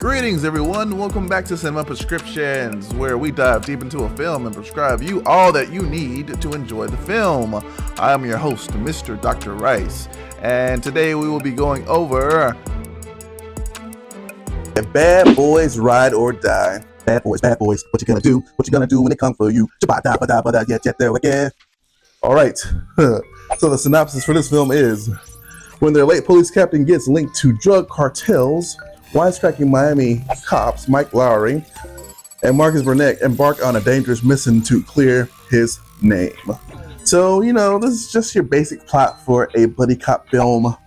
Greetings everyone, welcome back to Cinema Prescriptions, where we dive deep into a film and prescribe you all that you need to enjoy the film. I am your host, Mr. Dr. Rice, and today we will be going over Bad Boys Ride or Die. Bad boys, what you gonna do? What you gonna do when they come for you? Alright, so the synopsis for this film is: when their late police captain gets linked to drug cartels, wisecracking Miami cops Mike Lowry and Marcus Burnett embark on a dangerous mission to clear his name. So, this is just your basic plot for a buddy cop film.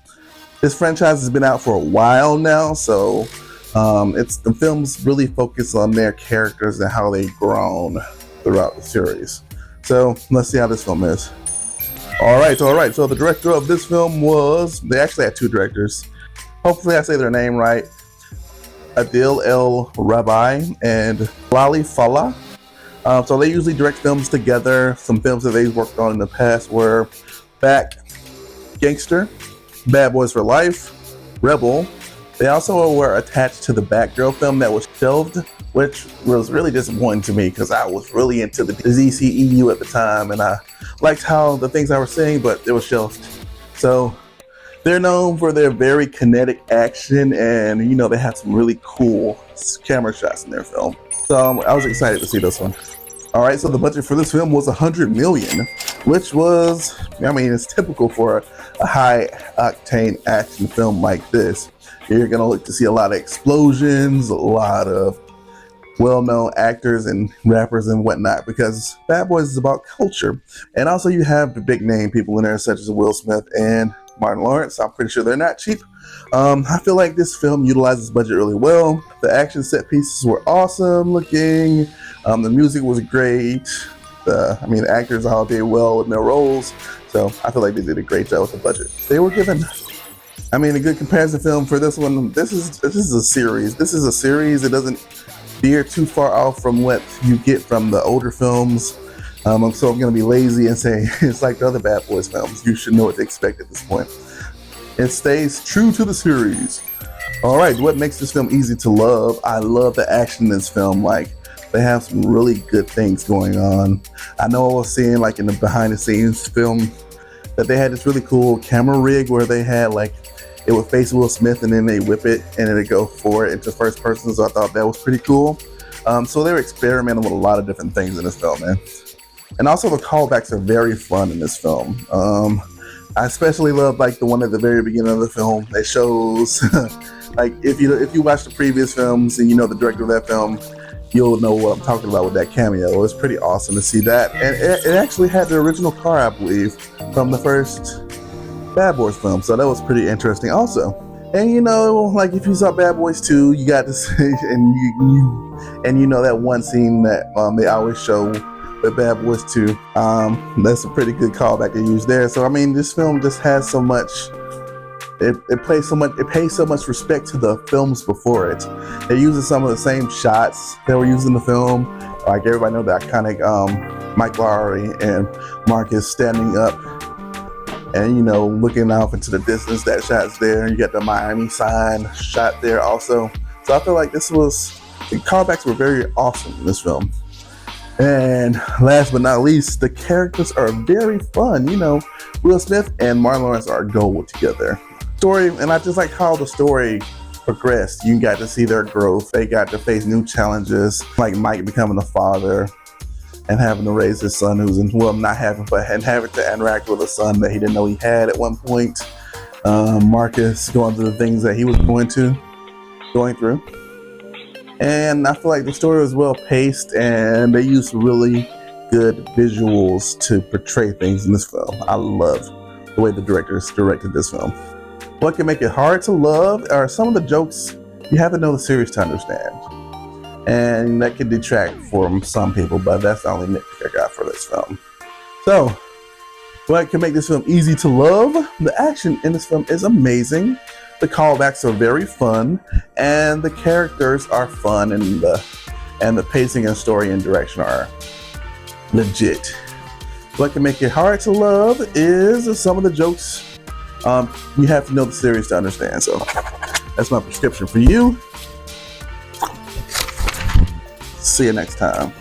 This franchise has been out for a while now, so the films really focus on their characters and how they've grown throughout the series. So let's see how this film is. All right. So the director of this film they actually had two directors. Hopefully I say their name right. Adil El Rabi and Lali Fallah. So they usually direct films together. Some films that they've worked on in the past were Back, Gangster, Bad Boys for Life, Rebel. They also were attached to the Batgirl film that was shelved, which was really disappointing to me because I was really into the DCEU at the time and I liked how the things I was seeing, but it was shelved. So they're known for their very kinetic action and, they have some really cool camera shots in their film. So I was excited to see this one. All right, so the budget for this film was $100 million, which was, it's typical for a high-octane action film like this. You're going to look to see a lot of explosions, a lot of well-known actors and rappers and whatnot, because Bad Boys is about culture. And also you have the big-name people in there, such as Will Smith and Martin Lawrence. I'm pretty sure they're not cheap. I feel like this film utilizes budget really well. The action set pieces were awesome looking. The music was great. The actors all did well in their roles. So I feel like they did a great job with the budget. They were given, a good comparison film for this one. This is a series. This is a series. It doesn't veer too far off from what you get from the older films. So I'm going to be lazy and say it's like the other Bad Boys films. You should know what to expect at this point. It stays true to the series. All right, what makes this film easy to love? I love the action in this film. They have some really good things going on. I know I was seeing in the behind the scenes film that they had this really cool camera rig where they had it would face Will Smith and then they whip it and then it go forward into first person. So I thought that was pretty cool. So they were experimenting with a lot of different things in this film, man. And also the callbacks are very fun in this film. I especially love the one at the very beginning of the film. It shows if you watch the previous films and the director of that film, you'll know what I'm talking about with that cameo. It's pretty awesome to see that. And it actually had the original car, I believe, from the first Bad Boys film. So that was pretty interesting also. And if you saw Bad Boys 2, you got to see, and that one scene that they always show with Bad Boys 2, that's a pretty good callback to use there. So this film just has so much. It pays so much respect to the films before it. It uses some of the same shots that were used in the film. Like everybody know the iconic Mike Lowry and Marcus standing up and looking off into the distance. That shot's there. You got the Miami sign shot there also. So I feel like the callbacks were very awesome in this film. And last but not least, the characters are very fun. Will Smith and Martin Lawrence are gold together. Story, and I just like how the story progressed. You got to see their growth. They got to face new challenges, like Mike becoming a father and having to raise his son having to interact with a son that he didn't know he had at one point. Marcus going through the things that he was going through. And I feel like the story was well paced and they used really good visuals to portray things in this film. I love the way the directors directed this film. What can make it hard to love are some of the jokes you have to know the series to understand. And that can detract from some people, but that's the only nitpick I got for this film. So, What can make this film easy to love? The action in this film is amazing. The callbacks are very fun, and the characters are fun, and the pacing and story and direction are legit. What can make it hard to love is some of the jokes. You have to know the series to understand. So that's my prescription for you. See you next time.